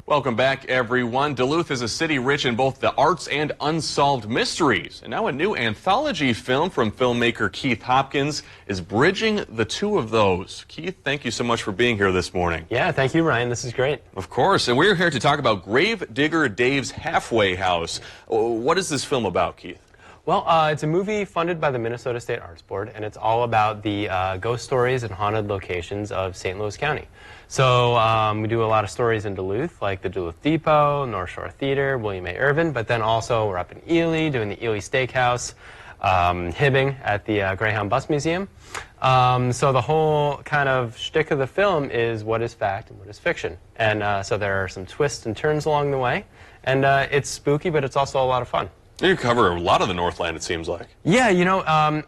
Welcome back, everyone. Duluth is a city rich in both the arts and unsolved mysteries. And now a new anthology film from filmmaker Keith Hopkins is bridging the two of those. Keith, thank you so much for being here this morning. Yeah, thank you, Ryan. This is great. Of course. And we're here to talk about Gravedigger Dave's Halfway House. What is this film about, Keith? Well, it's a movie funded by the Minnesota State Arts Board, and it's all about the ghost stories and haunted locations of St. Louis County. So we do a lot of stories in Duluth, like the Duluth Depot, North Shore Theater, William A. Irvin, but then also we're up in Ely doing the Ely Steakhouse, Hibbing at the Greyhound Bus Museum. So the whole kind of shtick of the film is what is fact and what is fiction. And so there are some twists and turns along the way, and it's spooky, but it's also a lot of fun. You cover a lot of the Northland, it seems like. Yeah, you know,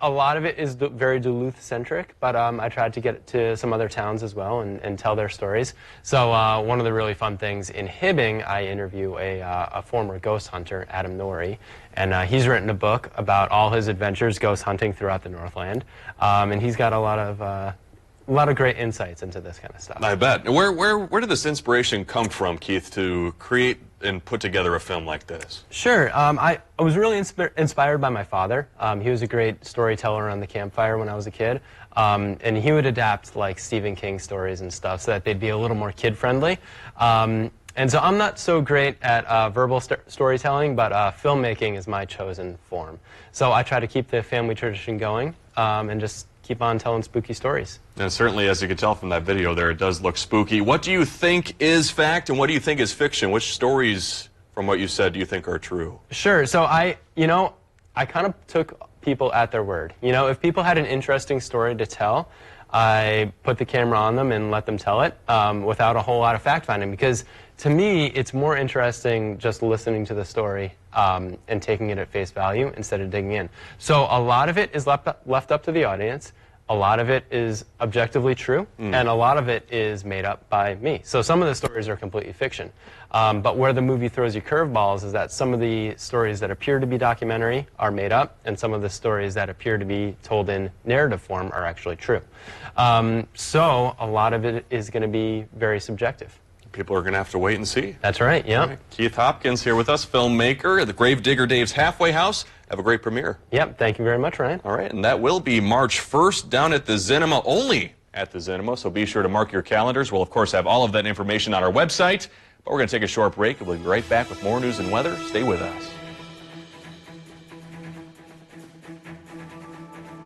a lot of it is very Duluth-centric, but I tried to get it to some other towns as well and tell their stories. So one of the really fun things in Hibbing, I interview a former ghost hunter, Adam Norrie, and he's written a book about all his adventures ghost hunting throughout the Northland, and he's got a lot of great insights into this kind of stuff. I bet. Where did this inspiration come from, Keith, to create and put together a film like this? Sure. I was really inspired by my father. He was a great storyteller around the campfire when I was a kid, and he would adapt like Stephen King stories and stuff so that they'd be a little more kid-friendly. And so I'm not so great at verbal storytelling, but filmmaking is my chosen form. So I try to keep the family tradition going and just keep on telling spooky stories. And certainly, as you can tell from that video there, it does look spooky. What do you think is fact and what do you think is fiction? Which stories from what you said do you think are true? Sure. So I kind of took people at their word. You know, if people had an interesting story to tell, I put the camera on them and let them tell it without a whole lot of fact-finding, because to me, it's more interesting just listening to the story and taking it at face value instead of digging in. So a lot of it is left up to the audience. A lot of it is objectively true, and a lot of it is made up by me. So some of the stories are completely fiction. But where the movie throws you curveballs is that some of the stories that appear to be documentary are made up, and some of the stories that appear to be told in narrative form are actually true. So a lot of it is going to be very subjective. People are going to have to wait and see. That's right, yeah. Right. Keith Hopkins here with us, filmmaker at the Gravedigger Dave's Halfway House. Have a great premiere. Yep, thank you very much, Ryan. All right, and that will be March 1st down at the Zinema, only at the Zinema, so be sure to mark your calendars. We'll, of course, have all of that information on our website, but we're going to take a short break, and we'll be right back with more news and weather. Stay with us.